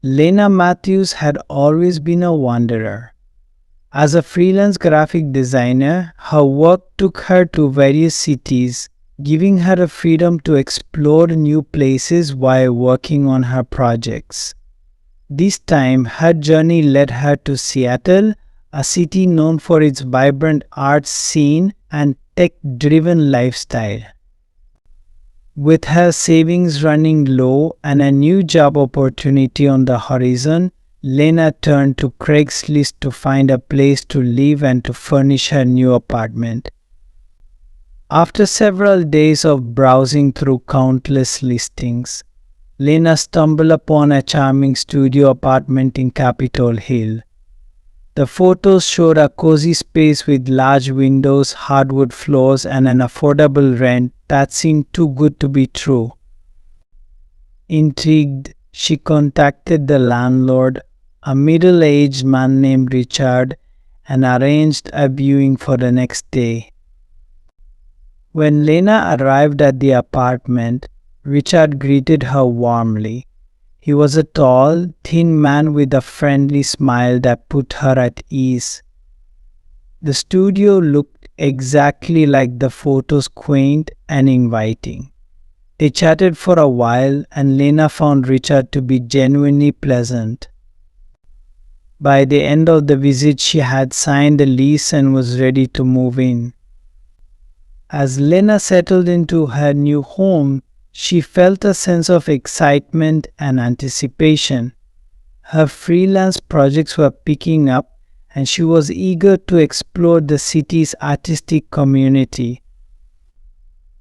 Lena Matthews had always been a wanderer. As a freelance graphic designer, her work took her to various cities, giving her the freedom to explore new places while working on her projects. This time, her journey led her to Seattle, a city known for its vibrant arts scene and tech-driven lifestyle. With her savings running low and a new job opportunity on the horizon, Lena turned to Craigslist to find a place to live and to furnish her new apartment. After several days of browsing through countless listings, Lena stumbled upon a charming studio apartment in Capitol Hill. The photos showed a cozy space with large windows, hardwood floors, and an affordable rent that seemed too good to be true. Intrigued, she contacted the landlord, a middle-aged man named Richard, and arranged a viewing for the next day. When Lena arrived at the apartment, Richard greeted her warmly. He was a tall, thin man with a friendly smile that put her at ease. The studio looked exactly like the photos, quaint and inviting. They chatted for a while, and Lena found Richard to be genuinely pleasant. By the end of the visit, she had signed the lease and was ready to move in. As Lena settled into her new home, she felt a sense of excitement and anticipation. Her freelance projects were picking up, and she was eager to explore the city's artistic community.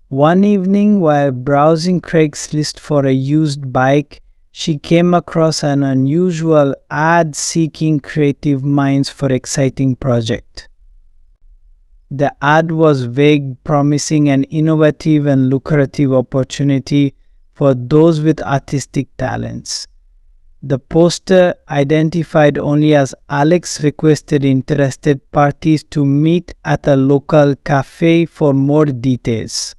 One evening, while browsing Craigslist for a used bike, she came across an unusual ad seeking creative minds for exciting project. The ad was vague, promising an innovative and lucrative opportunity for those with artistic talents. The poster identified only as Alex requested interested parties to meet at a local cafe for more details.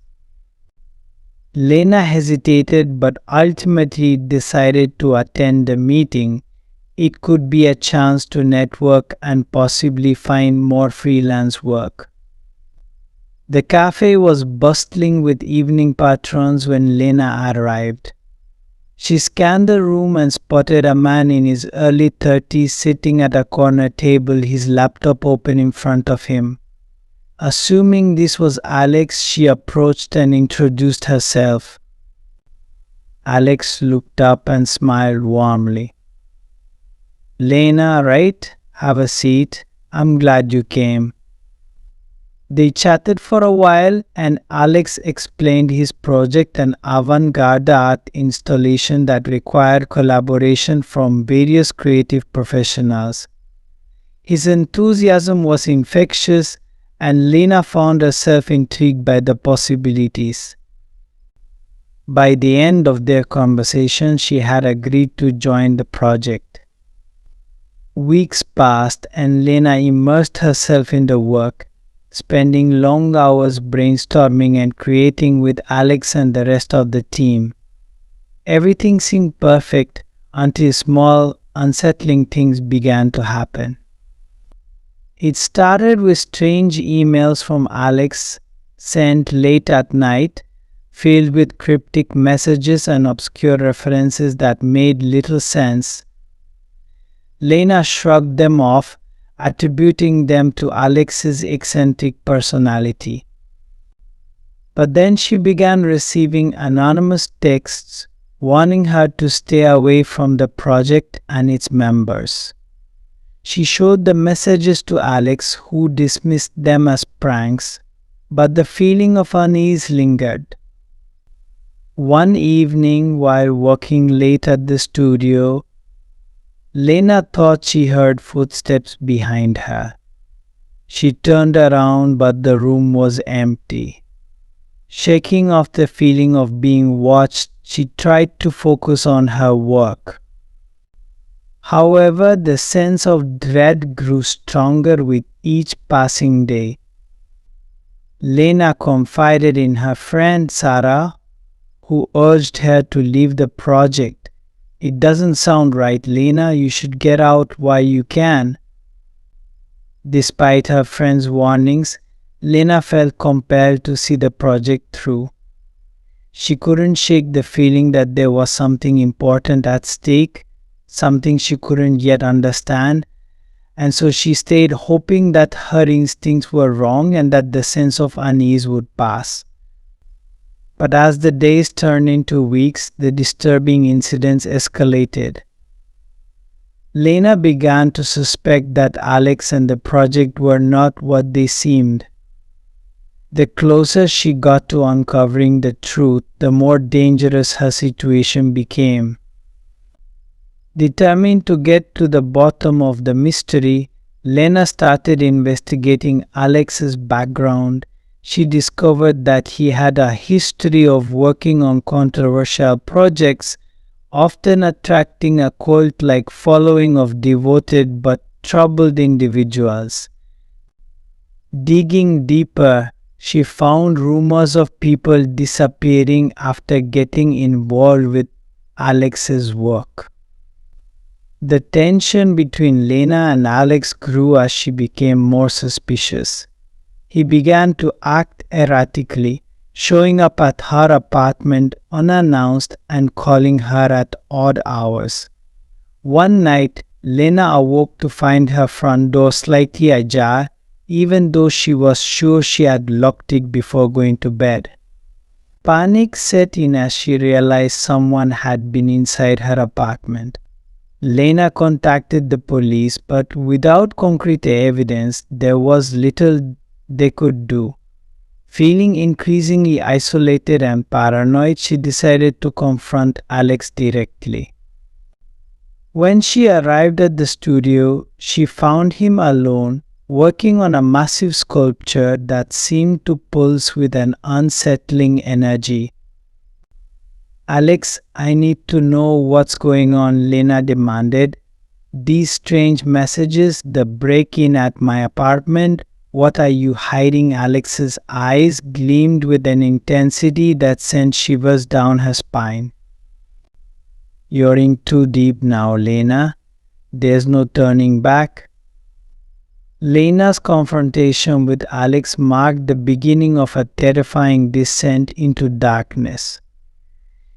Lena hesitated but ultimately decided to attend the meeting. It could be a chance to network and possibly find more freelance work. The cafe was bustling with evening patrons when Lena arrived. She scanned the room and spotted a man in his early 30s sitting at a corner table, his laptop open in front of him. Assuming this was Alex, she approached and introduced herself. Alex looked up and smiled warmly. "Lena, right? Have a seat. I'm glad you came." They chatted for a while, and Alex explained his project, an avant-garde art installation that required collaboration from various creative professionals. His enthusiasm was infectious, and Lena found herself intrigued by the possibilities. By the end of their conversation, she had agreed to join the project. Weeks passed, and Lena immersed herself in the work, spending long hours brainstorming and creating with Alex and the rest of the team. Everything seemed perfect until small, unsettling things began to happen. It started with strange emails from Alex sent late at night, filled with cryptic messages and obscure references that made little sense. Lena shrugged them off, attributing them to Alex's eccentric personality. But then she began receiving anonymous texts warning her to stay away from the project and its members. She showed the messages to Alex, who dismissed them as pranks, but the feeling of unease lingered. One evening, while working late at the studio, Lena thought she heard footsteps behind her. She turned around, but the room was empty. Shaking off the feeling of being watched, she tried to focus on her work. However, the sense of dread grew stronger with each passing day. Lena confided in her friend Sarah, who urged her to leave the project, "It doesn't sound right, Lena. You should get out while you can." Despite her friend's warnings, Lena felt compelled to see the project through. She couldn't shake the feeling that there was something important at stake, something she couldn't yet understand, and so she stayed, hoping that her instincts were wrong and that the sense of unease would pass. But as the days turned into weeks, the disturbing incidents escalated. Lena began to suspect that Alex and the project were not what they seemed. The closer she got to uncovering the truth, the more dangerous her situation became. Determined to get to the bottom of the mystery, Lena started investigating Alex's background. She discovered that he had a history of working on controversial projects, often attracting a cult-like following of devoted but troubled individuals. Digging deeper, she found rumors of people disappearing after getting involved with Alex's work. The tension between Lena and Alex grew as she became more suspicious. He began to act erratically, showing up at her apartment unannounced and calling her at odd hours. One night, Lena awoke to find her front door slightly ajar, even though she was sure she had locked it before going to bed. Panic set in as she realized someone had been inside her apartment. Lena contacted the police, but without concrete evidence, there was little they could do. Feeling increasingly isolated and paranoid, she decided to confront Alex directly. When she arrived at the studio, she found him alone, working on a massive sculpture that seemed to pulse with an unsettling energy. "Alex, I need to know what's going on," Lena demanded. "These strange messages, the break-in at my apartment, what are you hiding?" Alex's eyes gleamed with an intensity that sent shivers down her spine. "You're in too deep now, Lena. There's no turning back." Lena's confrontation with Alex marked the beginning of a terrifying descent into darkness.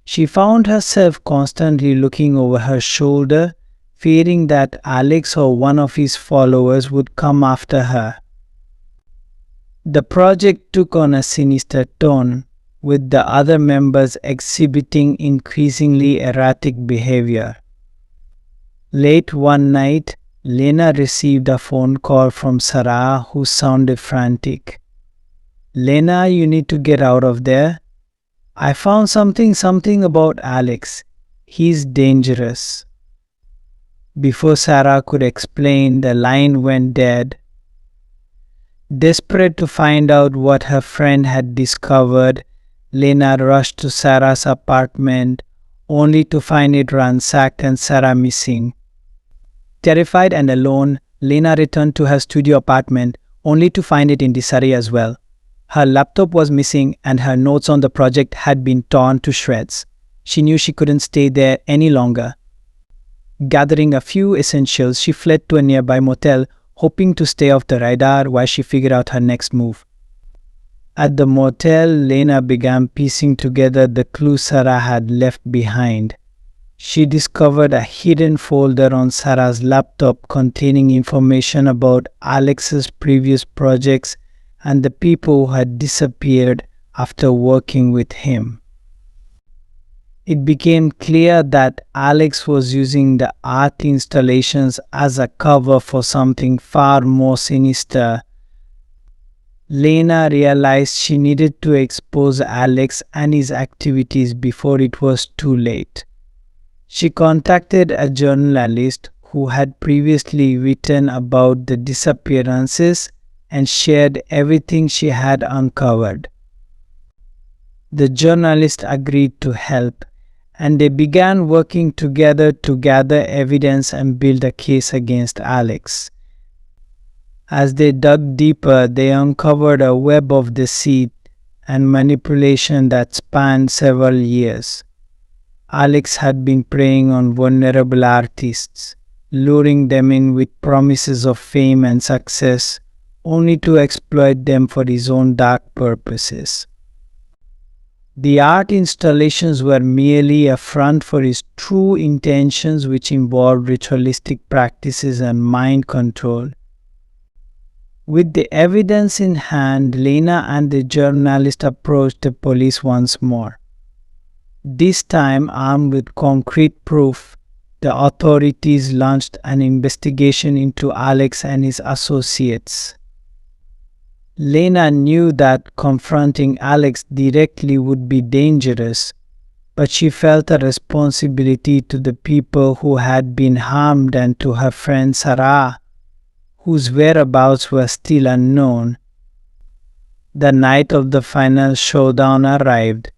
She found herself constantly looking over her shoulder, fearing that Alex or one of his followers would come after her. The project took on a sinister tone, with the other members exhibiting increasingly erratic behavior. Late one night, Lena received a phone call from Sarah, who sounded frantic. "Lena, you need to get out of there. I found something about Alex. He's dangerous." Before Sarah could explain, the line went dead. Desperate to find out what her friend had discovered, Lena rushed to Sarah's apartment, only to find it ransacked and Sarah missing. Terrified and alone, Lena returned to her studio apartment, only to find it in disarray as well. Her laptop was missing and her notes on the project had been torn to shreds. She knew she couldn't stay there any longer. Gathering a few essentials, she fled to a nearby motel, hoping to stay off the radar while she figured out her next move. At the motel, Lena began piecing together the clues Sarah had left behind. She discovered a hidden folder on Sarah's laptop containing information about Alex's previous projects and the people who had disappeared after working with him. It became clear that Alex was using the art installations as a cover for something far more sinister. Lena realized she needed to expose Alex and his activities before it was too late. She contacted a journalist who had previously written about the disappearances and shared everything she had uncovered. The journalist agreed to help, and they began working together to gather evidence and build a case against Alex. As they dug deeper, they uncovered a web of deceit and manipulation that spanned several years. Alex had been preying on vulnerable artists, luring them in with promises of fame and success, only to exploit them for his own dark purposes. The art installations were merely a front for his true intentions, which involved ritualistic practices and mind control. With the evidence in hand, Lena and the journalist approached the police once more. This time, armed with concrete proof, the authorities launched an investigation into Alex and his associates. Lena knew that confronting Alex directly would be dangerous, but she felt a responsibility to the people who had been harmed and to her friend Sarah, whose whereabouts were still unknown. The night of the final showdown arrived.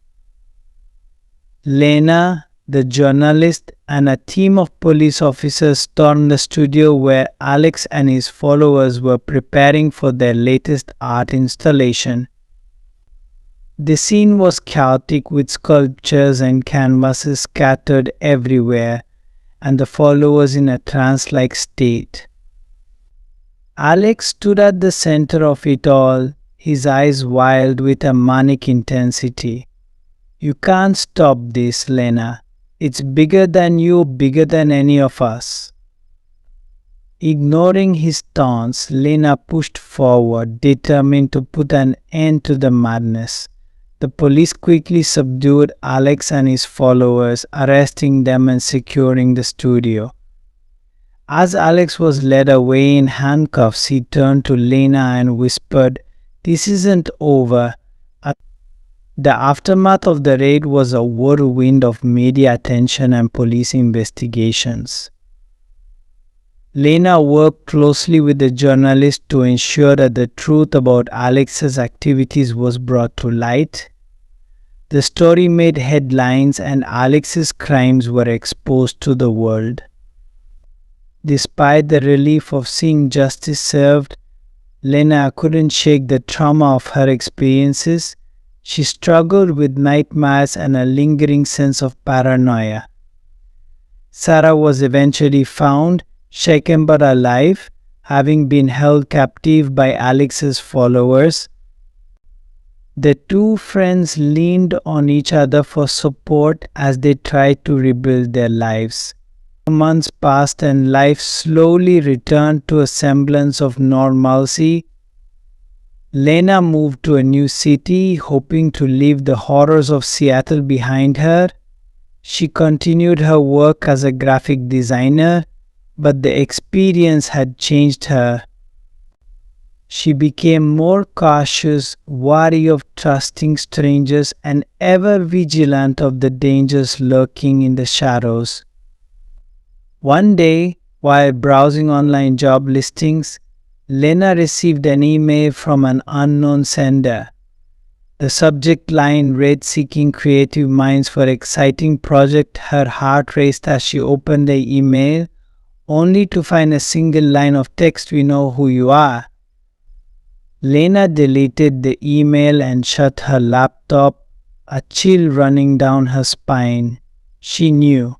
Lena, the journalist, and a team of police officers stormed the studio where Alex and his followers were preparing for their latest art installation. The scene was chaotic, with sculptures and canvases scattered everywhere, and the followers in a trance-like state. Alex stood at the center of it all, his eyes wild with a manic intensity. "You can't stop this, Lena. It's bigger than you, bigger than any of us." Ignoring his taunts, Lena pushed forward, determined to put an end to the madness. The police quickly subdued Alex and his followers, arresting them and securing the studio. As Alex was led away in handcuffs, he turned to Lena and whispered, "This isn't over." The aftermath of the raid was a whirlwind of media attention and police investigations. Lena worked closely with the journalist to ensure that the truth about Alex's activities was brought to light. The story made headlines and Alex's crimes were exposed to the world. Despite the relief of seeing justice served, Lena couldn't shake the trauma of her experiences. She struggled with nightmares and a lingering sense of paranoia. Sarah was eventually found, shaken but alive, having been held captive by Alex's followers. The two friends leaned on each other for support as they tried to rebuild their lives. Months passed and life slowly returned to a semblance of normalcy. Lena moved to a new city, hoping to leave the horrors of Seattle behind her. She continued her work as a graphic designer, but the experience had changed her. She became more cautious, wary of trusting strangers, and ever vigilant of the dangers lurking in the shadows. One day, while browsing online job listings, Lena received an email from an unknown sender. The subject line read, "Seeking creative minds for exciting project." Her heart raced as she opened the email, only to find a single line of text, "We know who you are." Lena deleted the email and shut her laptop, a chill running down her spine. She knew